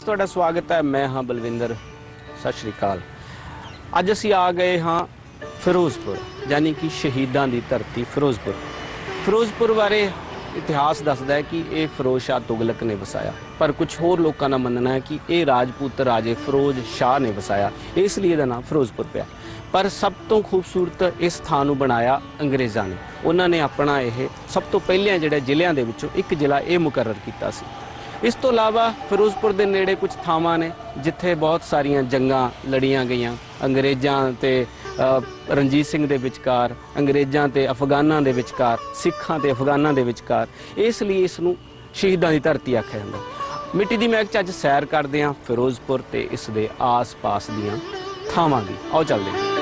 ਤੁਹਾਡਾ ਸਵਾਗਤ है। मैं हाँ बलविंदर। सत श्री अकाल। अज असी आ गए हाँ फिरोजपुर, यानी कि शहीदों की धरती फिरोजपुर। फिरोजपुर बारे इतिहास दसदा है कि ये फिरोज शाह तुगलक ने वसाया, पर कुछ होर लोगों का मनना है कि ये राजपूत राजे फिरोज शाह ने वसाया, इसलिए इसका नाम फिरोजपुर पिया। पर सब तो खूबसूरत इस स्थान को बनाया अंग्रेज़ों ने। उन्होंने अपना यह सब तो पहले जिहड़े जिलियां दे विचों एक जिला ये मुकर्रर किया सी। इस तो इलावा फिरोजपुर के नेड़े कुछ थावां ने जिथे बहुत सारिया जंगां लड़ियां गईयां अंग्रेज़ों ते रणजीत सिंह दे विचकार, अंग्रेज़ों ते अफगानां दे विचकार, सिखां ते अफगानां दे विचकार, इसलिए इसनूं शहीदां दी धरती आख्या जांदा। मिट्टी दी महक च अज सैर करदे हां फिरोजपुर ते इस दे आस पास दीयां थावां दी। आओ चलदे हां।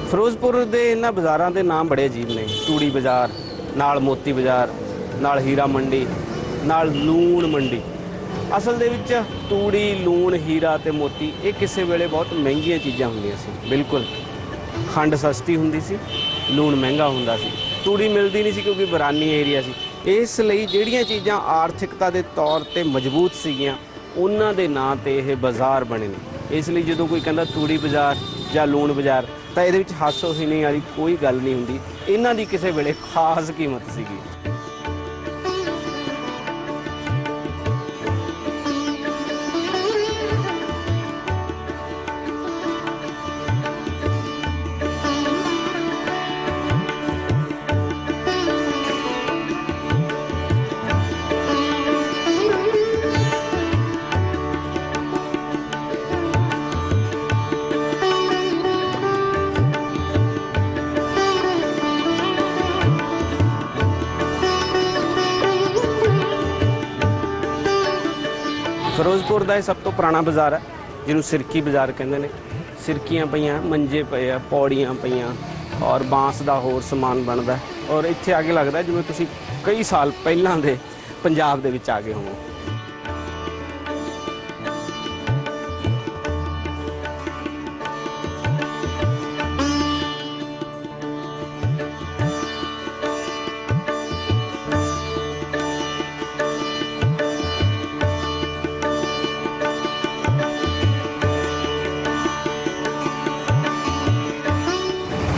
फिरोजपुर के इन्होंने बाज़ारों के नाम बड़े अजीब ने। तूड़ी बाज़ार, नाल मोती बाज़ार, नाल हीरा मंडी, नाल लूण मंडी। असल दे विच तूड़ी, लूण, हीरा ते मोती ये किसी वेले बहुत महंगिया चीज़ां हुंदियां सी। बिल्कुल खंड सस्ती हुंदी सी, लूण महंगा हुंदा सी, तूड़ी मिलती नहीं सी क्योंकि बरानी एरिया सी। इसलिए जिहड़ियां चीज़ां आर्थिकता के तौर पर मजबूत सीगियां उन्हां दे नां ते इह बाज़ार बने ने। इसलिए जो कोई कहता तूड़ी बाज़ार या लूण बाज़ार तो ये हासो हिने वाली कोई गल नहीं हुंदी। इन्हां दी किसी वेले खास कीमत सीगी। फिरोजपुर का सब तो पुराना बाज़ार है जिन्होंने सिरकी बाज़ार कहते हैं। सिरकियाँ पईयां, मंजे पे, पौड़ियाँ पईयां और बांस का होर समान बनता है। और इत्थे आगे लगता है जिवें तुसीं कई साल पहलां दे पंजाब दे विच आ गए होवो।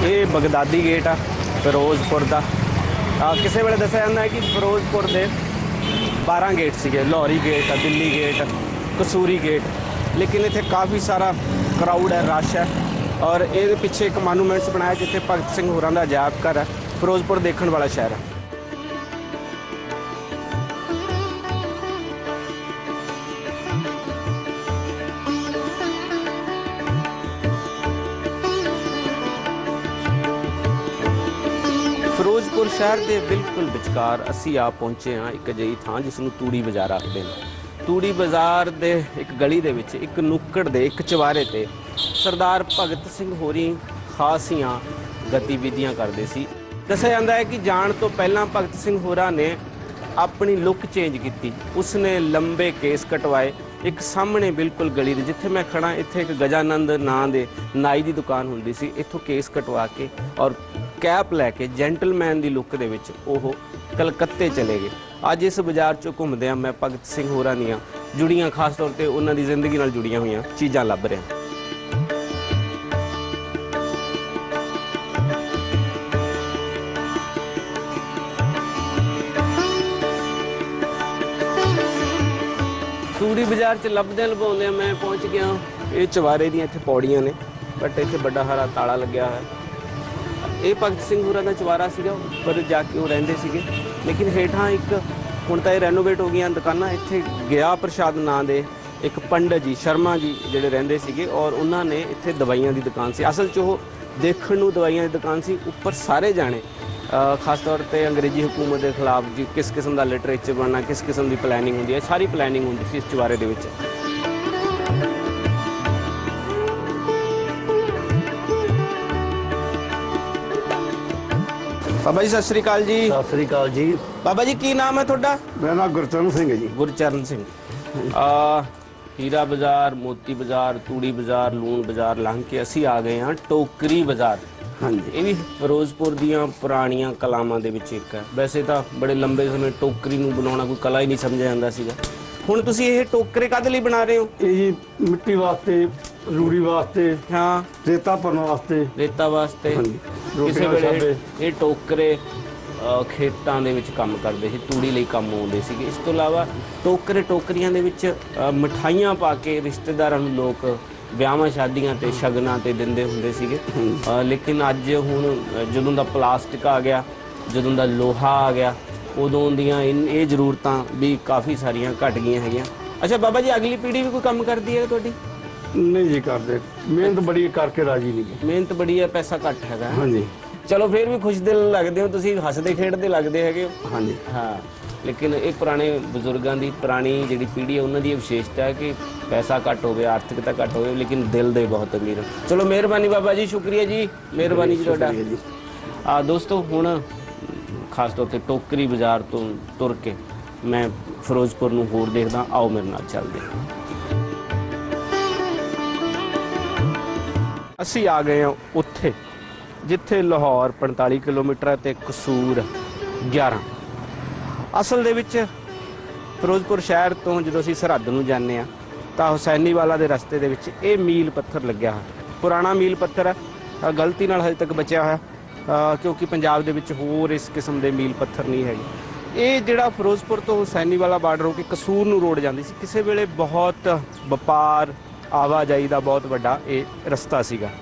ये बगदादी गेट आ फिरोजपुर का। किसी वेले दस्सिया जाता है कि फिरोजपुर के 12 गेट सीगे। लाहौरी गेट, दिल्ली गेट, कसूरी गेट। लेकिन इत्थे काफ़ी सारा क्राउड है, रश है। और ये पिछे एक मानूमेंट्स बनाया जिथे भगत सिंह होरां दा अजायब घर है। फिरोजपुर देखने वाला शहर है। फिरोजपुर शहर के बिल्कुल विचकार असी आ पहुँचे हाँ एक अजिही थां जिसनूं तूड़ी बाज़ार आखते हैं। तूड़ी बाज़ार के एक गली दे विच एक नुक्कड़ दे एक चवारे ते सरदार भगत सिंह होरी खासियां गतिविधियां करते सी। दस्सिया जाता है कि जाण तो पहलां भगत सिंह होरां ने अपनी लुक चेंज की। उसने लंबे केस कटवाए। एक सामने बिल्कुल गली दे जिथे मैं खड़ा इत्थे एक गजानंद नां दे नाई दी दुकान हुंदी सी। इत्थों केस कटवा के और कैप लैके जेंटलमैन दी लुक दे विच ओह कलकत्ते चले गए। अज इस बाजार चों घुमदियां मैं भगत सिंह होरां दीयां जुड़ियां खास तौर पर उन्हां दी जिंदगी नाल जुड़ियां होईयां चीज़ां लभ रहा। तूड़ी बाजार च लभदे लभाउंदे मैं पहुँच गया। ये चवारे दी इत्थे पौड़ियां ने बट इत्थे बड़ा हरा ताला लग्या है। ये भगत सिंह होरां दा चवारा सीगा, उपर जाके वो रहिंदे सीगे, लेकिन हेठां एक हुण तां रेनोवेट हो गई दुकानां। इत्थे गया प्रसाद नां दे एक पंडित जी शर्मा जी जिहड़े रहिंदे सीगे और उन्होंने इत्थे दवाइयां दी दुकान सी। असल च वो देखण नूं दवाइयां दी दुकान सी। उपर सारे जाने खास तौर पर अंग्रेजी हुकूमत के खिलाफ जी किस किस्म का लिटरेचर बनना, किस किस्म की प्लैनिंग होंदी है, सारी प्लैनिंग होंदी सी इस चवारे दे विच। बाबा जी सत श्री अकाल जी। सत श्री अकाल जी। बाबा जी की नाम है तुहाडा? मेरा नाम गुरचरण सिंह है जी। गुरचरण सिंह। हीरा बाजार, मोती बाजार, तूड़ी बाजार, लूण बाजार लंघ के असी आ गए हाँ टोकरी बाजार। हाँ जी, ये भी फिरोजपुर दियां पुरानियां कलावां दे विच एक है। वैसे तो बड़े लंबे समय टोकरी नूं बनाउणा कोई कला ही नहीं समझा जांदा सीगा। हुण तुसीं ये टोकरे काहदे लई बना रहे हो? ये मिट्टी वास्ते, रूड़ी वास्ते, हाँ रेता भरन वास्ते, रेता वास्ते। किसी वेले ये टोकरे खेतां दे विच काम करदे सी, तूड़ी लई काम आउंदे सीगे। इस तो इलावा टोकरे टोकरियां दे विच मिठाइयां पा के रिश्तेदारां नूं लोक ਵਿਆਹਾਂ ਸ਼ਾਦੀਆਂ ਤੇ ਸ਼ਗਨਾਂ ਤੇ ਦਿੰਦੇ ਹੁੰਦੇ ਸੀਗੇ। ਲੇਕਿਨ ਅੱਜ ਹੁਣ ਜਦੋਂ ਦਾ ਪਲਾਸਟਿਕ ਆ ਗਿਆ, ਜਦੋਂ ਦਾ ਲੋਹਾ ਆ ਗਿਆ, ਉਦੋਂ ਦੀਆਂ ਇਹ ਜ਼ਰੂਰਤਾਂ ਵੀ ਕਾਫੀ ਸਾਰੀਆਂ ਘਟ ਗਈਆਂ ਹੈਗੀਆਂ। ਅੱਛਾ ਬਾਬਾ ਜੀ ਅਗਲੀ ਪੀੜ੍ਹੀ ਵੀ ਕੋਈ ਕੰਮ ਕਰਦੀ ਹੈ ਤੁਹਾਡੀ? ਨਹੀਂ ਜੀ ਕਰਦੇ, ਮਿਹਨਤ ਬੜੀ ਕਰਕੇ ਰਾਜੀ ਨਹੀਂ। ਮਿਹਨਤ ਬੜੀ ਹੈ, ਪੈਸਾ ਘੱਟ ਹੈਗਾ। ਹਾਂਜੀ ਚਲੋ ਫਿਰ ਵੀ ਖੁਸ਼ ਦਿਲ ਲੱਗਦੇ ਹੋ ਤੁਸੀਂ, ਹੱਸਦੇ ਖੇਡਦੇ ਲੱਗਦੇ ਹੈਗੇ ਹੋ। ਹਾਂਜੀ ਹਾਂ लेकिन ये पुराने बजुर्गों की पुरानी जी पीढ़ी है उन्होंने विशेषता है कि पैसा घट हो, आर्थिकता घट हो, लेकिन दिल दे बहुत अमीर। चलो मेहरबानी बाबा जी, शुक्रिया जी, मेहरबानी जी तुहाडा। दोस्तों हुण खास तौर पर टोकरी बाजार तो तुर के मैं फिरोजपुर नूं होर देखदा। आओ मेरे नाल चलदे। असीं आ गए हैं उत्थे जिथे लाहौर 45 किलोमीटर है ते कसूर 11। असल दे विच फिरोजपुर शहर तो जो असीं सरहद नूं जाने तो हुसैनी वाला दे रस्ते दे विच ये मील पत्थर लग्या है। पुराना मील पत्थर है, गलती नाल हजे तक बचिया होया क्योंकि पंजाब दे विच होर इस किस्म के मील पत्थर नहीं है। ये जिहड़ा फिरोजपुर तो हुसैनी वाला बार्डर हो के कसूर नूं रोड जाती सी, किसी वेले बहुत वपार आवाजाई का बहुत वड्डा ये रस्ता सीगा।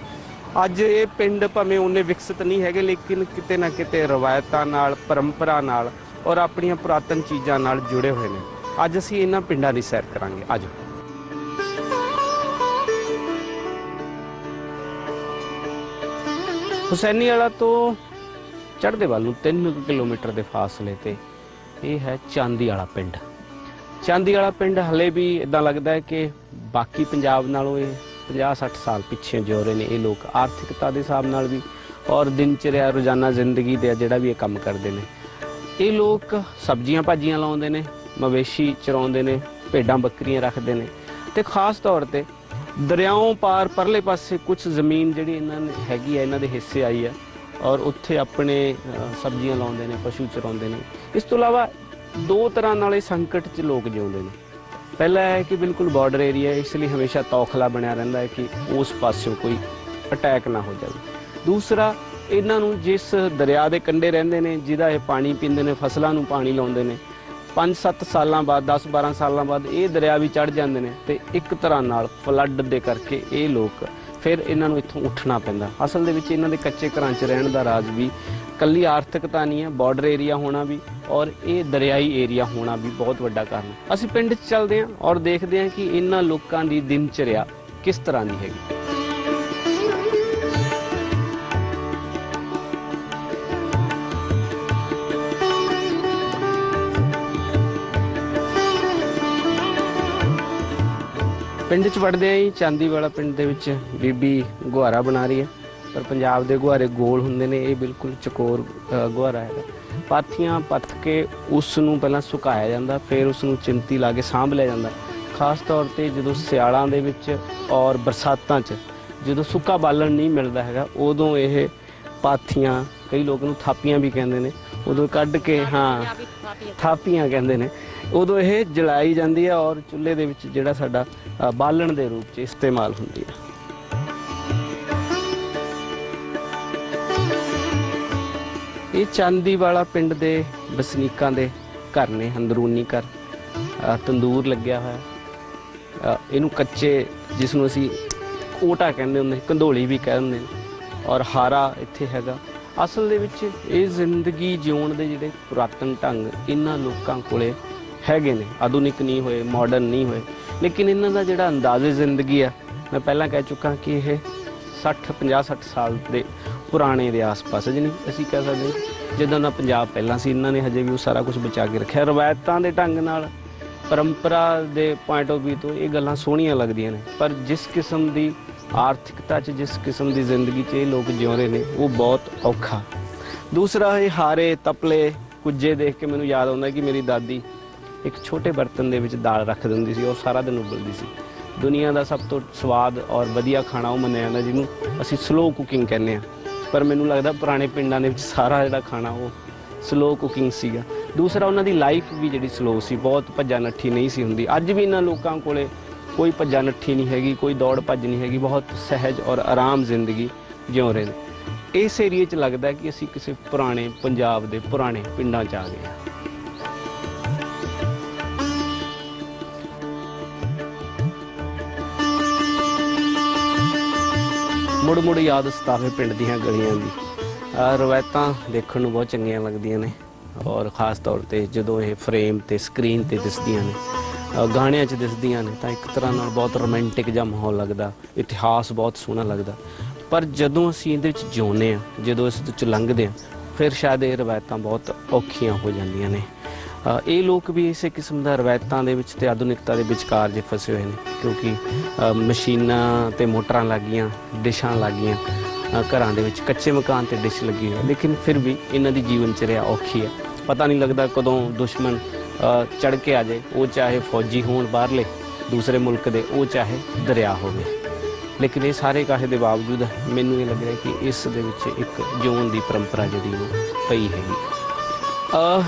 अज ये पिंड भावें उन्ने विकसित नहीं है, लेकिन किते ना किते रवायतां नाल, परंपरा नाल और अपनियां पुरातन चीज़ां नाल जुड़े हुए हैं। अज असीं इन्हां पिंडां दी सैर करांगे। आजो। हुसैनी वाला तो चढ़दे वाल नूं 3 किलोमीटर के फासले ते ये है चांदी वाला पिंड। चांदी वाला पिंड हले भी इदां लगदा है कि बाकी पंजाब नालों ये 50-60 साल पिछे जो रहे ने ये लोग, आर्थिकता के हिसाब नाल भी और दिनचर्या रोजाना जिंदगी दे जिहड़ा भी ये काम करते हैं। ये लोग सब्जियां भाजियां लाउंदे ने, मवेशी चराउंदे ने, भेडां बकरियां रखते हैं तो खास तौर पर दरियाओं पार परले पासे कुछ जमीन जिहड़ी इन्हां हैगी है, इन्हां दे हिस्से आई है और उत्थे अपने सब्जियां लाउंदे ने, पशु चराउंदे ने। इस तो इलावा दो तरह नाल संकट च लोग जिउंदे ने। पहला है कि बिल्कुल बॉर्डर एरिया है, इसलिए हमेशा तौखला बनया रहिंदा है कि उस पासों कोई अटैक ना हो जाए। दूसरा इन्हां नूं जिस दरिया के कंढे रहिंदे ने, जिहदा ये पानी पींदे ने, फसलों नूं पानी लाउंदे ने, 5-7 साल बाद, 10-12 साल बाद ये दरिया भी चढ़ जाते हैं तो एक तरह नाल फ्लड दे करके ये लोग फिर इन्हां नूं इत्थों उठना पैंदा। असल दे विच इन्हां दे कच्चे घरां च रहण दा राज भी कल्ली आर्थिकता नहीं है, बॉर्डर एरिया होना भी और ये दरियाई एरिया होना भी बहुत वड्डा कारण है। असीं पिंड च चलदे हां और देखते हैं कि इन्हां लोकां दी दिनचर्या किस तरह की हैगी। पिंड च वड़दे ही चांदी वाला पिंड दे विच बीबी गुहारा बना रही है, पर पंजाब दे गुहारे गोल हुंदे ने, ये बिल्कुल चकोर गुहारा है। ਪਾਥੀਆਂ ਪੱਥ ਕੇ ਉਸ ਨੂੰ ਪਹਿਲਾਂ ਸੁਕਾਇਆ ਜਾਂਦਾ, ਫਿਰ ਉਸ ਨੂੰ ਚਿੰਤੀ ਲਾ ਕੇ ਸਾਂਭ ਲਿਆ ਜਾਂਦਾ। ਖਾਸ ਤੌਰ ਤੇ ਜਦੋਂ ਸਿਆਲਾਂ ਦੇ ਵਿੱਚ ਔਰ ਬਰਸਾਤਾਂ 'ਚ ਜਦੋਂ ਸੁੱਕਾ ਬਾਲਣ ਨਹੀਂ ਮਿਲਦਾ ਹੈਗਾ, ਉਦੋਂ ਇਹ ਪਾਥੀਆਂ, ਕਈ ਲੋਕ ਨੂੰ ਥਾਪੀਆਂ ਵੀ ਕਹਿੰਦੇ ਨੇ, ਉਦੋਂ ਕੱਢ ਕੇ, ਹਾਂ ਥਾਪੀਆਂ ਕਹਿੰਦੇ ਨੇ, ਉਦੋਂ ਇਹ ਜਲਾਈ ਜਾਂਦੀ ਹੈ ਔਰ ਚੁੱਲ੍ਹੇ ਦੇ ਵਿੱਚ ਜਿਹੜਾ ਸਾਡਾ ਬਾਲਣ ਦੇ ਰੂਪ 'ਚ ਇਸਤੇਮਾਲ ਹੁੰਦੀ ਹੈ। ਇਹ ਚਾਂਦੀਵਾਲਾ ਪਿੰਡ ਦੇ ਵਸਨੀਕਾਂ ਦੇ ਘਰ ਨੇ, ਅੰਦਰੂਨੀ ਘਰ। ਤੰਦੂਰ ਲੱਗਿਆ ਹੋਇਆ, ਇਹਨੂੰ ਕੱਚੇ, ਜਿਸ ਨੂੰ ਅਸੀਂ ਕੋਟਾ ਕਹਿੰਦੇ ਹੁੰਦੇ, ਕੰਧੋਲੀ ਵੀ ਕਹਿ ਦਿੰਦੇ ਨੇ, ਔਰ ਹਾਰਾ ਇੱਥੇ ਹੈਗਾ। ਅਸਲ ਦੇ ਵਿੱਚ ਇਹ ਜ਼ਿੰਦਗੀ ਜਿਉਣ ਦੇ ਜਿਹੜੇ ਪੁਰਾਤਨ ਢੰਗ ਇਹਨਾਂ ਲੋਕਾਂ ਕੋਲੇ ਹੈਗੇ ਨੇ, ਆਧੁਨਿਕ ਨਹੀਂ ਹੋਏ, ਮਾਡਰਨ ਨਹੀਂ ਹੋਏ, ਲੇਕਿਨ ਇਹਨਾਂ ਦਾ ਜਿਹੜਾ ਅੰਦਾਜ਼ੇ ਜ਼ਿੰਦਗੀ ਆ, ਮੈਂ ਪਹਿਲਾਂ ਕਹਿ ਚੁੱਕਾ ਕਿ ਇਹ 50-60 ਸਾਲ ਦੇ ਪੁਰਾਣੇ ਦੇ ਆਸ-ਪਾਸ, ਜਿਹਨੂੰ ਅਸੀਂ ਕਹਿ ਸਕਦੇ ਜਿੱਦਾਂ ਦਾ ਪੰਜਾਬ ਪਹਿਲਾਂ ਸੀ, ਇਹਨਾਂ ਨੇ ਹਜੇ ਵੀ ਉਹ ਸਾਰਾ ਕੁਝ ਬਚਾ ਕੇ ਰੱਖਿਆ। ਰਵਾਇਤਾਂ ਦੇ ਢੰਗ ਨਾਲ, ਪਰੰਪਰਾ ਦੇ ਪੁਆਇੰਟ ਆਫ ਵਿਊ ਤੋਂ ਇਹ ਗੱਲਾਂ ਸੋਹਣੀਆਂ ਲੱਗਦੀਆਂ ਨੇ, ਪਰ ਜਿਸ ਕਿਸਮ ਦੀ ਆਰਥਿਕਤਾ 'ਚ, ਜਿਸ ਕਿਸਮ ਦੀ ਜ਼ਿੰਦਗੀ 'ਚ ਇਹ ਲੋਕ ਜਿਉ ਰਹੇ ਨੇ, ਉਹ ਬਹੁਤ ਔਖਾ। ਦੂਸਰਾ, ਇਹ ਹਾਰੇ ਤਪਲੇ ਕੁੱਜੇ ਦੇਖ ਕੇ ਮੈਨੂੰ ਯਾਦ ਆਉਂਦਾ ਕਿ ਮੇਰੀ ਦਾਦੀ ਇੱਕ ਛੋਟੇ ਬਰਤਨ ਦੇ ਵਿੱਚ ਦਾਲ ਰੱਖ ਦਿੰਦੀ ਸੀ, ਉਹ ਸਾਰਾ ਦਿਨ ਉਬਲਦੀ ਸੀ। ਦੁਨੀਆ ਦਾ ਸਭ ਤੋਂ ਸਵਾਦ ਔਰ ਵਧੀਆ ਖਾਣਾ ਉਹ ਮੰਨਿਆ ਜਾਂਦਾ ਜਿਹਨੂੰ ਅਸੀਂ ਸਲੋ ਕੁਕਿੰਗ ਕਹਿੰਦੇ ਹਾਂ, ਪਰ ਮੈਨੂੰ ਲੱਗਦਾ ਪੁਰਾਣੇ ਪਿੰਡਾਂ ਦੇ ਵਿੱਚ ਸਾਰਾ ਜਿਹੜਾ ਖਾਣਾ ਉਹ ਸਲੋ ਕੁਕਿੰਗ ਸੀਗਾ। ਦੂਸਰਾ, ਉਹਨਾਂ ਦੀ ਲਾਈਫ ਵੀ ਜਿਹੜੀ ਸਲੋ ਸੀ, ਬਹੁਤ ਭੱਜਾ ਨੱਠੀ ਨਹੀਂ ਸੀ ਹੁੰਦੀ। ਅੱਜ ਵੀ ਇਹਨਾਂ ਲੋਕਾਂ ਕੋਲੇ ਕੋਈ ਭੱਜਾ ਨੱਠੀ ਨਹੀਂ ਹੈਗੀ, ਕੋਈ ਦੌੜ ਭੱਜ ਨਹੀਂ ਹੈਗੀ, ਬਹੁਤ ਸਹਿਜ ਔਰ ਆਰਾਮ ਜ਼ਿੰਦਗੀ ਜਿਉ ਰਹੇ ਨੇ। ਇਸ ਏਰੀਏ 'ਚ ਲੱਗਦਾ ਕਿ ਅਸੀਂ ਕਿਸੇ ਪੁਰਾਣੇ ਪੰਜਾਬ ਦੇ ਪੁਰਾਣੇ ਪਿੰਡਾਂ 'ਚ ਆ ਗਏ ਹਾਂ। ਮੁੜ ਯਾਦ ਸਤਾਵੇ ਪਿੰਡ ਦੀਆਂ ਗਲੀਆਂ ਦੀ। ਰਵਾਇਤਾਂ ਦੇਖਣ ਨੂੰ ਬਹੁਤ ਚੰਗੀਆਂ ਲੱਗਦੀਆਂ ਨੇ, ਔਰ ਖ਼ਾਸ ਤੌਰ ਤੇ ਜਦੋਂ ਇਹ ਫਰੇਮ ਤੇ ਸਕਰੀਨ ਤੇ ਦਿਸਦੀਆਂ ਨੇ, ਗਾਣਿਆਂ 'ਚ ਦਿਸਦੀਆਂ ਨੇ, ਤਾਂ ਇੱਕ ਤਰ੍ਹਾਂ ਨਾਲ ਬਹੁਤ ਰੋਮਾਂਟਿਕ ਜਿਹਾ ਮਾਹੌਲ ਲੱਗਦਾ, ਇਤਿਹਾਸ ਬਹੁਤ ਸੋਹਣਾ ਲੱਗਦਾ। ਪਰ ਜਦੋਂ ਅਸੀਂ ਇਹਦੇ ਵਿੱਚ ਜਿਉਂਦੇ ਹਾਂ, ਜਦੋਂ ਇਸ ਵਿੱਚ ਲੰਘਦੇ ਹਾਂ, ਫਿਰ ਸ਼ਾਇਦ ਇਹ ਰਵਾਇਤਾਂ ਬਹੁਤ ਔਖੀਆਂ ਹੋ ਜਾਂਦੀਆਂ ਨੇ। ਇਹ ਲੋਕ ਵੀ ਇਸੇ ਕਿਸਮ ਦਾ ਰਵਾਇਤਾਂ ਦੇ ਵਿੱਚ ਤੇ ਆਧੁਨਿਕਤਾ ਦੇ ਵਿਚਕਾਰ ਜੇ ਫਸੇ ਹੋਏ ਨੇ, ਕਿਉਂਕਿ ਮਸ਼ੀਨਾਂ ਤੇ ਮੋਟਰਾਂ ਲੱਗ ਗਈਆਂ, ਡਿਸ਼ਾਂ ਲੱਗ ਗਈਆਂ, ਘਰਾਂ ਦੇ ਵਿੱਚ ਕੱਚੇ ਮਕਾਨ ਤੇ ਡਿਸ਼ ਲੱਗੀ ਹੋਈ, ਲੇਕਿਨ ਫਿਰ ਵੀ ਇਹਨਾਂ ਦੀ ਜੀਵਨ ਚਰਿਆ ਔਖੀ ਹੈ। ਪਤਾ ਨਹੀਂ ਲੱਗਦਾ ਕਦੋਂ ਦੁਸ਼ਮਣ ਚੜ੍ਹ ਕੇ ਆ ਜਾਏ, ਉਹ ਚਾਹੇ ਫੌਜੀ ਹੋਣ ਬਾਹਰਲੇ ਦੂਸਰੇ ਮੁਲਕ ਦੇ, ਉਹ ਚਾਹੇ ਦਰਿਆ ਹੋਵੇ। ਲੇਕਿਨ ਇਹ ਸਾਰੇ ਕਾਹੇ ਦੇ ਬਾਵਜੂਦ ਮੈਨੂੰ ਇਹ ਲੱਗ ਰਿਹਾ ਕਿ ਇਸ ਦੇ ਵਿੱਚ ਇੱਕ ਜਿਉਣ ਦੀ ਪਰੰਪਰਾ ਜਿਹੜੀ ਉਹ ਪਈ ਹੈਗੀ।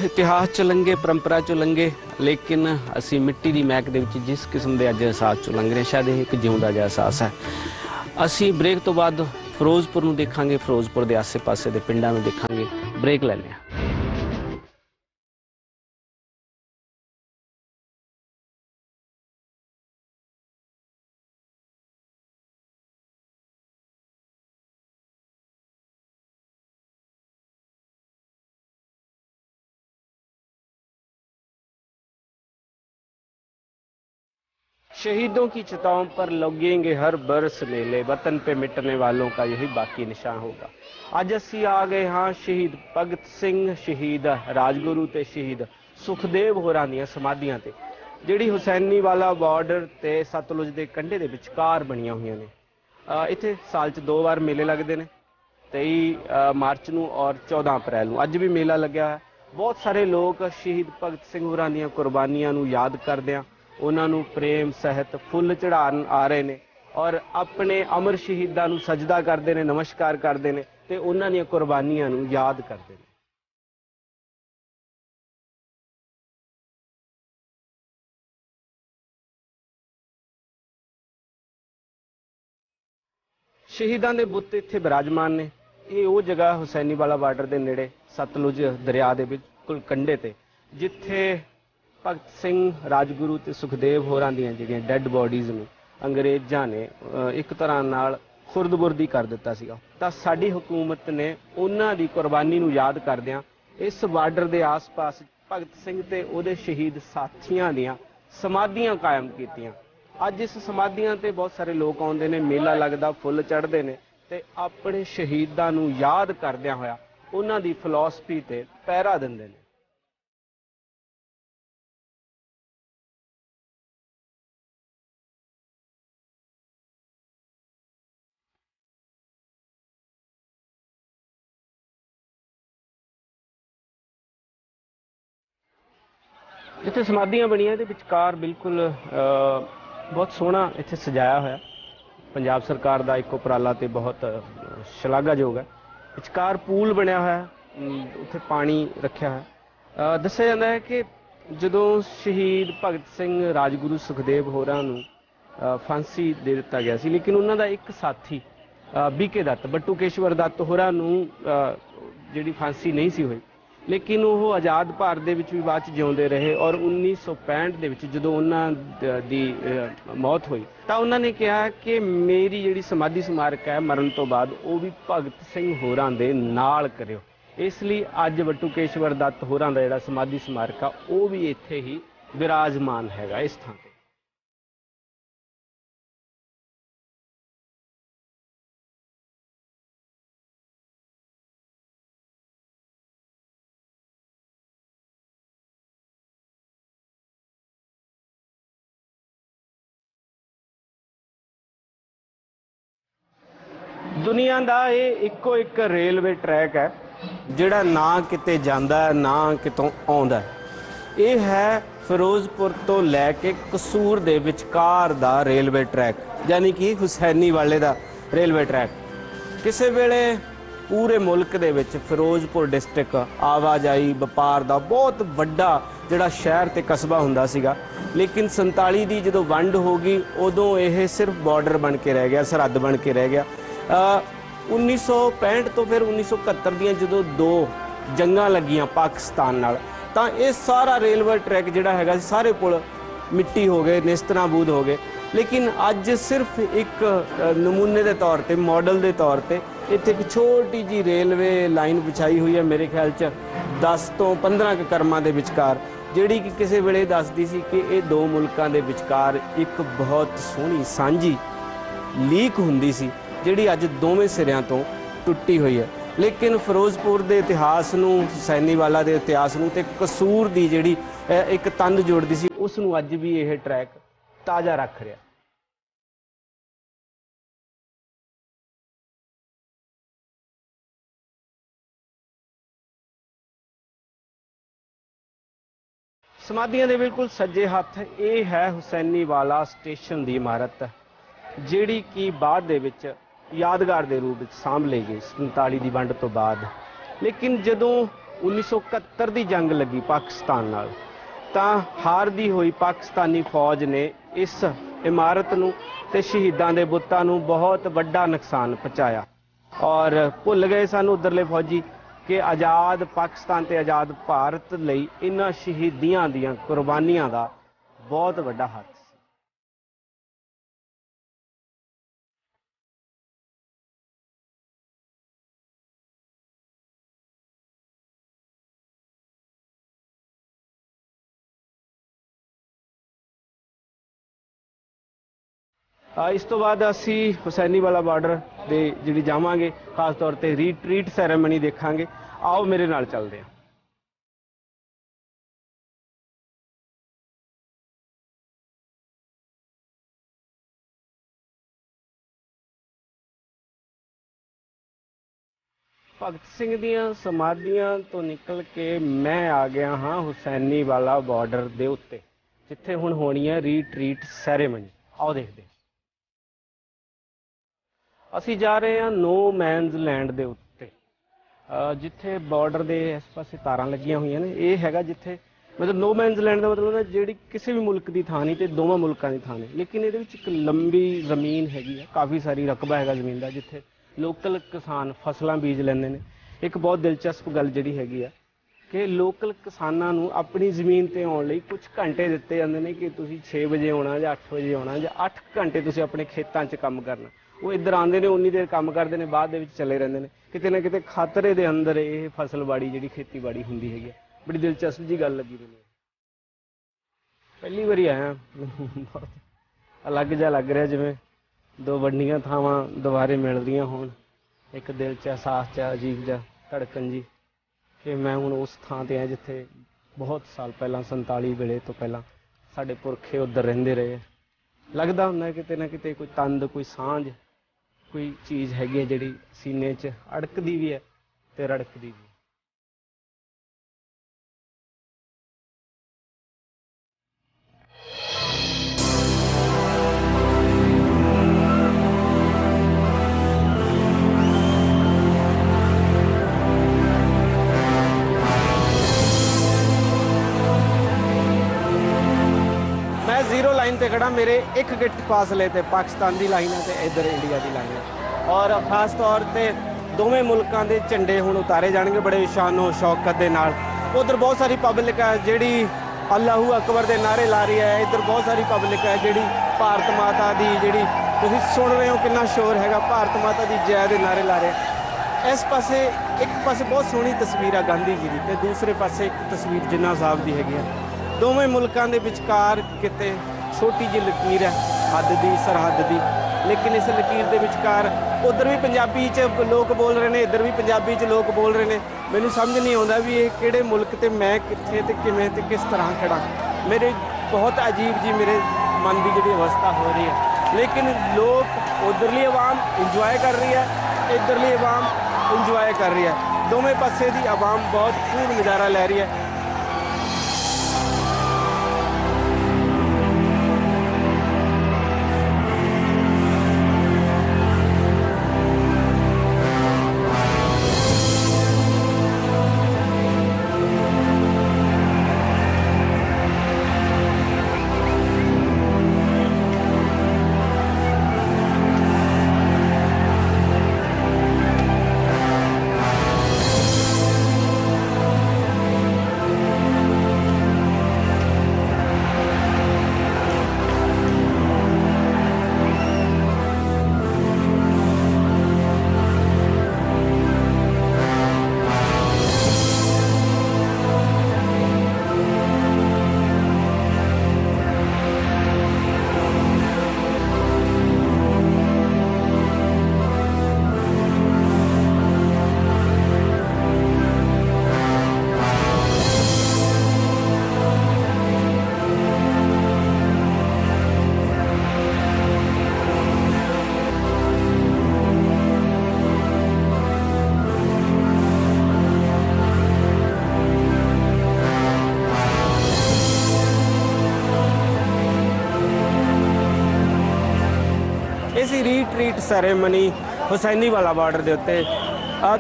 ਇਤਿਹਾਸ 'ਚ ਲੰਘੇ, ਪਰੰਪਰਾ 'ਚੋਂ ਲੰਘੇ, ਲੇਕਿਨ ਅਸੀਂ ਮਿੱਟੀ ਦੀ ਮਹਿਕ ਦੇ ਵਿੱਚ ਜਿਸ ਕਿਸਮ ਦੇ ਅੱਜ ਅਹਿਸਾਸ 'ਚੋਂ ਲੰਘ ਰਹੇ, ਸ਼ਾਇਦ ਇਹ ਇੱਕ ਜਿਉਂਦਾ ਜਿਹਾ ਅਹਿਸਾਸ ਹੈ। ਅਸੀਂ ਬ੍ਰੇਕ ਤੋਂ ਬਾਅਦ ਫਿਰੋਜ਼ਪੁਰ ਨੂੰ ਦੇਖਾਂਗੇ, ਫਿਰੋਜ਼ਪੁਰ ਦੇ ਆਸੇ-ਪਾਸੇ ਦੇ ਪਿੰਡਾਂ ਨੂੰ ਦੇਖਾਂਗੇ। ਬ੍ਰੇਕ ਲੈਂਦੇ ਹਾਂ। शहीदों की चिताओं पर लगेंगे हर बरस मेले, वतन पे मिटने वालों का यही बाकी निशान होगा। ਅੱਜ ਅਸੀਂ ਆ ਗਏ ਹਾਂ ਸ਼ਹੀਦ ਭਗਤ ਸਿੰਘ, ਸ਼ਹੀਦ ਰਾਜਗੁਰੂ ਤੇ ਸ਼ਹੀਦ ਸੁਖਦੇਵ ਹੋਰਾਂ ਦੀਆਂ ਸਮਾਧੀਆਂ ਤੇ, ਜਿਹੜੀ ਹੁਸੈਨੀ ਵਾਲਾ ਬਾਰਡਰ ਤੇ ਸਤਲੁਜ ਦੇ ਕੰਢੇ ਦੇ ਵਿਚਕਾਰ ਬਣੀਆਂ ਹੋਈਆਂ ਨੇ। ਇੱਥੇ ਸਾਲ 'ਚ 2 ਵਾਰ ਮੇਲੇ ਲੱਗਦੇ ਨੇ, 23 ਮਾਰਚ ਨੂੰ ਔਰ 14 ਅਪ੍ਰੈਲ ਨੂੰ। ਅੱਜ ਵੀ ਮੇਲਾ ਲੱਗਿਆ ਹੈ। ਬਹੁਤ ਸਾਰੇ ਲੋਕ ਸ਼ਹੀਦ ਭਗਤ ਸਿੰਘ ਹੋਰਾਂ ਦੀਆਂ ਕੁਰਬਾਨੀਆਂ ਨੂੰ ਯਾਦ ਕਰਦਿਆਂ ਉਹਨਾਂ ਨੂੰ ਪ੍ਰੇਮ ਸਹਿਤ ਫੁੱਲ ਚੜਾਉਣ ਆ ਰਹੇ ਨੇ, ਔਰ ਆਪਣੇ ਅਮਰ ਸ਼ਹੀਦਾਂ ਨੂੰ ਸਜਦਾ ਕਰਦੇ ਨੇ, ਨਮਸਕਾਰ ਕਰਦੇ ਨੇ ਤੇ ਉਹਨਾਂ ਦੀਆਂ ਕੁਰਬਾਨੀਆਂ ਨੂੰ ਯਾਦ ਕਰਦੇ ਨੇ। ਸ਼ਹੀਦਾਂ ਦੇ ਬੁੱਤ ਇੱਥੇ ਬਿਰਾਜਮਾਨ ਨੇ। ਇਹ ਉਹ ਜਗ੍ਹਾ ਹੁਸੈਨੀ ਵਾਲਾ ਬਾਰਡਰ ਦੇ ਨੇੜੇ, ਸਤਲੁਜ ਦਰਿਆ ਦੇ ਬਿਲਕੁਲ ਕੰਢੇ ਤੇ, ਜਿੱਥੇ ਭਗਤ ਸਿੰਘ, ਰਾਜਗੁਰੂ ਤੇ ਸੁਖਦੇਵ ਹੋਰਾਂ ਦੀਆਂ ਜਿਹੜੀਆਂ ਡੈੱਡ ਬੋਡੀਜ਼ ਨੂੰ ਅੰਗਰੇਜ਼ਾਂ ਨੇ ਇੱਕ ਤਰ੍ਹਾਂ ਨਾਲ ਖੁਰਦ-ਬੁਰਦੀ ਕਰ ਦਿੱਤਾ ਸੀਗਾ। ਤਾਂ ਸਾਡੀ ਹਕੂਮਤ ਨੇ ਉਹਨਾਂ ਦੀ ਕੁਰਬਾਨੀ ਨੂੰ ਯਾਦ ਕਰਦਿਆਂ ਇਸ ਬਾਰਡਰ ਦੇ ਆਸ-ਪਾਸ ਭਗਤ ਸਿੰਘ ਤੇ ਉਹਦੇ ਸ਼ਹੀਦ ਸਾਥੀਆਂ ਦੀਆਂ ਸਮਾਧੀਆਂ ਕਾਇਮ ਕੀਤੀਆਂ। ਅੱਜ ਇਸ ਸਮਾਧੀਆਂ ਤੇ ਬਹੁਤ ਸਾਰੇ ਲੋਕ ਆਉਂਦੇ ਨੇ, ਮੇਲਾ ਲੱਗਦਾ, ਫੁੱਲ ਚੜ੍ਹਦੇ ਨੇ ਤੇ ਆਪਣੇ ਸ਼ਹੀਦਾਂ ਨੂੰ ਯਾਦ ਕਰਦਿਆਂ ਹੋਇਆ ਉਹਨਾਂ ਦੀ ਫਿਲਾਸਫੀ ਤੇ ਪਹਿਰਾ ਦਿੰਦੇ ਨੇ। ਜਿੱਥੇ ਸਮਾਧੀਆਂ ਬਣੀਆਂ ਇਹਦੇ ਵਿਚਕਾਰ ਬਿਲਕੁਲ ਬਹੁਤ ਸੋਹਣਾ ਇੱਥੇ ਸਜਾਇਆ ਹੋਇਆ। ਪੰਜਾਬ ਸਰਕਾਰ ਦਾ ਇੱਕ ਉਪਰਾਲਾ ਤੇ ਬਹੁਤ ਸ਼ਲਾਘਾਯੋਗ ਹੈ। ਵਿਚਕਾਰ ਪੂਲ ਬਣਿਆ ਹੋਇਆ, ਉੱਥੇ ਪਾਣੀ ਰੱਖਿਆ ਹੋਇਆ। ਦੱਸਿਆ ਜਾਂਦਾ ਹੈ ਕਿ ਜਦੋਂ ਸ਼ਹੀਦ ਭਗਤ ਸਿੰਘ, ਰਾਜਗੁਰੂ ਸੁਖਦੇਵ ਹੋਰਾਂ ਨੂੰ ਫਾਂਸੀ ਦੇ ਦਿੱਤਾ ਗਿਆ ਸੀ, ਲੇਕਿਨ ਉਹਨਾਂ ਦਾ ਇੱਕ ਸਾਥੀ ਬੀਕੇ ਦੱਤ, ਬੱਟੂ ਕੇਸ਼ਵਰ ਦੱਤ ਹੋਰਾਂ ਨੂੰ ਜਿਹੜੀ ਫਾਂਸੀ ਨਹੀਂ ਸੀ ਹੋਈ, ਲੇਕਿਨ ਉਹ ਆਜ਼ਾਦ ਭਾਰਤ ਦੇ ਵਿੱਚ ਵੀ ਬਾਅਦ 'ਚ ਜਿਉਂਦੇ ਰਹੇ। ਔਰ 1965 ਦੇ ਵਿੱਚ ਜਦੋਂ ਉਹਨਾਂ ਦੀ ਮੌਤ ਹੋਈ ਤਾਂ ਉਹਨਾਂ ਨੇ ਕਿਹਾ ਕਿ ਮੇਰੀ ਜਿਹੜੀ ਸਮਾਧੀ ਸਮਾਰਕ ਹੈ ਮਰਨ ਤੋਂ ਬਾਅਦ ਉਹ ਵੀ ਭਗਤ ਸਿੰਘ ਹੋਰਾਂ ਦੇ ਨਾਲ ਕਰਿਓ। ਇਸ ਲਈ ਅੱਜ ਬੱਟੂ ਕੇਸ਼ਵਰ ਦੱਤ ਹੋਰਾਂ ਦਾ ਜਿਹੜਾ ਸਮਾਧੀ ਸਮਾਰਕ ਆ ਉਹ ਵੀ ਇੱਥੇ ਹੀ ਵਿਰਾਜਮਾਨ ਹੈਗਾ ਇਸ ਥਾਂ ਤੇ। ਦੁਨੀਆ ਦਾ ਇਹ ਇੱਕੋ ਇੱਕ ਰੇਲਵੇ ਟਰੈਕ ਹੈ ਜਿਹੜਾ ਨਾ ਕਿਤੇ ਜਾਂਦਾ ਹੈ ਨਾ ਕਿਤੋਂ ਆਉਂਦਾ। ਇਹ ਹੈ ਫਿਰੋਜ਼ਪੁਰ ਤੋਂ ਲੈ ਕੇ ਕਸੂਰ ਦੇ ਵਿਚਕਾਰ ਦਾ ਰੇਲਵੇ ਟਰੈਕ, ਯਾਨੀ ਕਿ ਹੁਸੈਨੀ ਵਾਲੇ ਦਾ ਰੇਲਵੇ ਟਰੈਕ। ਕਿਸੇ ਵੇਲੇ ਪੂਰੇ ਮੁਲਕ ਦੇ ਵਿੱਚ ਫਿਰੋਜ਼ਪੁਰ ਡਿਸਟ੍ਰਿਕਟ ਆਵਾਜਾਈ ਵਪਾਰ ਦਾ ਬਹੁਤ ਵੱਡਾ ਜਿਹੜਾ ਸ਼ਹਿਰ ਤੇ ਕਸਬਾ ਹੁੰਦਾ ਸੀਗਾ, ਲੇਕਿਨ 47 ਦੀ ਜਦੋਂ ਵੰਡ ਹੋ ਗਈ ਉਦੋਂ ਇਹ ਸਿਰਫ ਬਾਰਡਰ ਬਣ ਕੇ ਰਹਿ ਗਿਆ, ਸਰਹੱਦ ਬਣ ਕੇ ਰਹਿ ਗਿਆ। 1965 ਤੋਂ ਫਿਰ 1971 ਦੀਆਂ ਜਦੋਂ ਦੋ ਜੰਗਾਂ ਲੱਗੀਆਂ ਪਾਕਿਸਤਾਨ ਨਾਲ, ਤਾਂ ਇਹ ਸਾਰਾ ਰੇਲਵੇ ਟਰੈਕ ਜਿਹੜਾ ਹੈਗਾ ਸਾਰੇ ਪੁਲ ਮਿੱਟੀ ਹੋ ਗਏ, ਨਿਸਤਨਾਬੂਦ ਹੋ ਗਏ। ਲੇਕਿਨ ਅੱਜ ਸਿਰਫ ਇੱਕ ਨਮੂਨੇ ਦੇ ਤੌਰ ਤੇ, ਮਾਡਲ ਦੇ ਤੌਰ ਤੇ ਇੱਥੇ ਇੱਕ ਛੋਟੀ ਜੀ ਰੇਲਵੇ ਲਾਈਨ ਵਿਛਾਈ ਹੋਈ ਹੈ, ਮੇਰੇ ਖਿਆਲ 'ਚ 10 ਤੋਂ 15 ਕਰਮਾਂ ਦੇ ਵਿਚਕਾਰ, ਜਿਹੜੀ ਕਿ ਕਿਸੇ ਵੇਲੇ ਦੱਸਦੀ ਸੀ ਕਿ ਇਹ ਦੋ ਮੁਲਕਾਂ ਦੇ ਵਿਚਕਾਰ ਇੱਕ ਬਹੁਤ ਸੋਹਣੀ ਸਾਂਝੀ ਲੀਕ ਹੁੰਦੀ ਸੀ, ਜਿਹੜੀ ਅੱਜ ਦੋਵੇਂ ਸਿਰਿਆਂ ਤੋਂ ਟੁੱਟੀ ਹੋਈ ਹੈ। ਲੇਕਿਨ ਫਿਰੋਜ਼ਪੁਰ ਦੇ ਇਤਿਹਾਸ ਨੂੰ, ਹੁਸੈਨੀਵਾਲਾ ਦੇ ਇਤਿਹਾਸ ਨੂੰ ਤੇ ਕਸੂਰ ਦੀ ਜਿਹੜੀ ਇੱਕ ਤੰਦ ਜੋੜਦੀ ਸੀ, ਉਸ ਨੂੰ ਅੱਜ ਵੀ ਇਹ ਟਰੈਕ ਤਾਜ਼ਾ ਰੱਖ ਰਿਹਾ। ਸਮਾਧੀਆਂ ਦੇ ਬਿਲਕੁਲ ਸੱਜੇ ਹੱਥ ਇਹ ਹੈ ਹੁਸੈਨੀਵਾਲਾ ਸਟੇਸ਼ਨ ਦੀ ਇਮਾਰਤ, ਜਿਹੜੀ ਕਿ ਬਾਅਦ ਦੇ ਵਿੱਚ ਯਾਦਗਾਰ ਦੇ ਰੂਪ ਵਿੱਚ ਸਾਂਭ ਲਈ ਗਈ 47 ਦੀ ਵੰਡ ਤੋਂ ਬਾਅਦ। ਲੇਕਿਨ ਜਦੋਂ 1971 ਦੀ ਜੰਗ ਲੱਗੀ ਪਾਕਿਸਤਾਨ ਨਾਲ, ਤਾਂ ਹਾਰਦੀ ਹੋਈ ਪਾਕਿਸਤਾਨੀ ਫੌਜ ਨੇ ਇਸ ਇਮਾਰਤ ਨੂੰ ਤੇ ਸ਼ਹੀਦਾਂ ਦੇ ਬੁੱਤਾਂ ਨੂੰ ਬਹੁਤ ਵੱਡਾ ਨੁਕਸਾਨ ਪਹੁੰਚਾਇਆ। ਔਰ ਭੁੱਲ ਗਏ ਸਨ ਉਧਰਲੇ ਫੌਜੀ ਕਿ ਆਜ਼ਾਦ ਪਾਕਿਸਤਾਨ ਤੇ ਆਜ਼ਾਦ ਭਾਰਤ ਲਈ ਇਹਨਾਂ ਸ਼ਹੀਦੀਆਂ ਦੀਆਂ ਕੁਰਬਾਨੀਆਂ ਦਾ ਬਹੁਤ ਵੱਡਾ ਹੱਥ ਸੀ। ਇਸ ਤੋਂ ਬਾਅਦ ਅਸੀਂ ਹੁਸੈਨੀਵਾਲਾ ਬਾਰਡਰ ਦੇ ਜਿਹੜੀ ਜਾਵਾਂਗੇ, ਖਾਸ ਤੌਰ ਤੇ ਰੀਟਰੀਟ ਸੈਰੇਮਨੀ ਦੇਖਾਂਗੇ। ਆਓ ਮੇਰੇ ਨਾਲ ਚੱਲਦੇ ਹਾਂ। ਭਗਤ ਸਿੰਘ ਦੀਆਂ ਸਮਾਧੀਆਂ ਤੋਂ ਨਿਕਲ ਕੇ ਮੈਂ ਆ ਗਿਆ ਹਾਂ ਹੁਸੈਨੀਵਾਲਾ ਬਾਰਡਰ ਦੇ ਉੱਤੇ, ਜਿੱਥੇ ਹੁਣ ਹੋਣੀ ਹੈ ਰੀਟਰੀਟ ਸੈਰੇਮਨੀ। ਆਓ ਦੇਖਦੇ ਹਾਂ। ਅਸੀਂ ਜਾ ਰਹੇ ਹਾਂ ਨੋ ਮੈਨਸ ਲੈਂਡ ਦੇ ਉੱਤੇ, ਜਿੱਥੇ ਬਾਰਡਰ ਦੇ ਇਸ ਪਾਸੇ ਤਾਰਾਂ ਲੱਗੀਆਂ ਹੋਈਆਂ ਨੇ। ਇਹ ਹੈਗਾ ਜਿੱਥੇ ਮਤਲਬ ਨੋ ਮੈਨਸ ਲੈਂਡ ਦਾ ਮਤਲਬ ਜਿਹੜੀ ਕਿਸੇ ਵੀ ਮੁਲਕ ਦੀ ਥਾਂ ਨਹੀਂ ਤੇ ਦੋਵਾਂ ਮੁਲਕਾਂ ਦੀ ਥਾਂ ਨਹੀਂ, ਲੇਕਿਨ ਇਹਦੇ ਵਿੱਚ ਇੱਕ ਲੰਬੀ ਜ਼ਮੀਨ ਹੈਗੀ ਹੈ, ਕਾਫੀ ਸਾਰੀ ਰਕਬਾ ਹੈਗਾ ਜ਼ਮੀਨ ਦਾ, ਜਿੱਥੇ ਲੋਕਲ ਕਿਸਾਨ ਫਸਲਾਂ ਬੀਜ ਲੈਂਦੇ ਨੇ। ਇੱਕ ਬਹੁਤ ਦਿਲਚਸਪ ਗੱਲ ਜਿਹੜੀ ਹੈਗੀ ਆ ਕਿ ਲੋਕਲ ਕਿਸਾਨਾਂ ਨੂੰ ਆਪਣੀ ਜ਼ਮੀਨ ਤੇ ਆਉਣ ਲਈ ਕੁਝ ਘੰਟੇ ਦਿੱਤੇ ਜਾਂਦੇ ਨੇ ਕਿ ਤੁਸੀਂ 6 ਵਜੇ ਆਉਣਾ ਜਾਂ 8 ਵਜੇ ਆਉਣਾ, ਜਾਂ 8 ਘੰਟੇ ਤੁਸੀਂ ਆਪਣੇ ਖੇਤਾਂ 'ਚ ਕੰਮ ਕਰਨਾ। ਉਹ ਇੱਧਰ ਆਉਂਦੇ ਨੇ, ਉਨੀ ਦੇਰ ਕੰਮ ਕਰਦੇ ਨੇ, ਬਾਅਦ ਦੇ ਵਿੱਚ ਚਲੇ ਰਹਿੰਦੇ ਨੇ। ਕਿਤੇ ਨਾ ਕਿਤੇ ਖਤਰੇ ਦੇ ਅੰਦਰ ਇਹ ਫਸਲਬਾੜੀ ਜਿਹੜੀ ਖੇਤੀਬਾੜੀ ਹੁੰਦੀ ਹੈਗੀ, ਬੜੀ ਦਿਲਚਸਪ ਜੀ ਗੱਲ ਲੱਗੀ ਮੈਨੂੰ। ਪਹਿਲੀ ਵਾਰੀ ਆਇਆ, ਬਹੁਤ ਅਲੱਗ ਜਿਹਾ ਲੱਗ ਰਿਹਾ, ਜਿਵੇਂ ਦੋ ਵੱਡੀਆਂ ਥਾਵਾਂ ਦੁਬਾਰੇ ਮਿਲ ਰਹੀਆਂ ਹੋਣ। ਇੱਕ ਦਿਲ 'ਚ ਅਹਿਸਾਸ 'ਚ ਅਜੀਬ ਜਿਹਾ ਧੜਕਣ ਜੀ ਕਿ ਮੈਂ ਹੁਣ ਉਸ ਥਾਂ 'ਤੇ ਹਾਂ ਜਿੱਥੇ ਬਹੁਤ ਸਾਲ ਪਹਿਲਾਂ 47 ਵੇਲੇ ਤੋਂ ਪਹਿਲਾਂ ਸਾਡੇ ਪੁਰਖੇ ਉੱਧਰ ਰਹਿੰਦੇ ਰਹੇ। ਲੱਗਦਾ ਹੁੰਦਾ ਕਿਤੇ ਨਾ ਕਿਤੇ ਕੋਈ ਤੰਦ, ਕੋਈ ਸਾਂਝ, ਕੋਈ ਚੀਜ਼ ਹੈਗੀ ਹੈ ਜਿਹੜੀ ਸੀਨੇ 'ਚ ਅੜਕਦੀ ਵੀ ਹੈ ਤੇ ਰੜਕਦੀ ਵੀ। जीरो लाइन ते खड़ा, मेरे एक गिट फासले ते पाकिस्तान की लाइन है तो इधर इंडिया की लाइन है। और खास तौर पर दोवें मुल्कों के झंडे हुण उतारे जाएंगे बड़े शानो शौकत के नाल। उधर बहुत सारी पब्लिक है जिहड़ी अल्लाहू अकबर के नारे ला रही है, इधर बहुत सारी पब्लिक है जिहड़ी भारत माता की जिहड़ी तुसीं सुन रहे हो कितना शोर हैगा, भारत माता की जय के नारे ला रहे। इस पासे एक पासे बहुत सोहनी तस्वीर है गांधी जी की, तो दूसरे पासे एक तस्वीर जिन्ना साहब की हैगी है। दोवें मुल्कों के विचकार किते छोटी जी लकीर है हद की, सरहद की, लेकिन इस लकीर के विचकार उधर भी पंजाबी च लोग बोल रहे हैं, इधर भी पंजाबी च लोग बोल रहे हैं। मैनूं समझ नहीं आता भी ये किहड़े मुल्क ते मैं कित्थे ते किवें ते किस तरह खड़ा। मेरे बहुत अजीब जी मेरे मन की जी अवस्था हो रही है, लेकिन लोग उधरली आवाम इंजॉय कर रही है, इधरली आवाम इंजॉय कर रही है। दोवें पासे की आवाम बहुत खूब नज़ारा ले रही है। इसी रीट्रीट सैरेमनी हुसैनी वाला बार्डर के उत्ते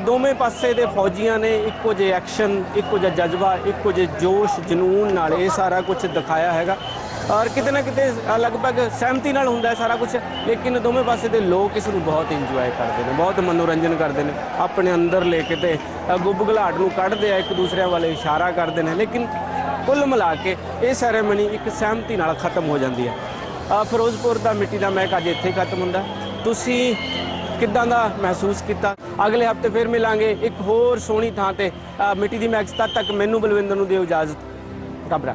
दोवें पासे दे फौजियां ने इक्को जे एक्शन, इक्को जे जज्बा, इक्को जे जोश जनून नाल ये सारा कुछ दिखाया हैगा। और किते ना किते लगभग सहमति नाल हुंदा है सारा कुछ, लेकिन दोवें पासे दे लोग इसनूं बहुत इंजॉय करते हैं, बहुत मनोरंजन करते हैं, अपने अंदर लेके ते गुबगलाहट नूं कढ़दे आ, एक दूसरे वाले इशारा करते हैं। लेकिन कुल मिला के ये सैरेमनी एक सहमति नाल खत्म हो जाती है। फिरोजपुर का मिट्टी का महक अज इत्थे खत्म हुंदा। तुसीं किदां दा महसूस किया? अगले हफ्ते फिर मिलांगे एक होर सोहनी थां ते मिट्टी दी महक। तद तक मैनूं बलविंदर नूं दिओ इजाजत। खबरां।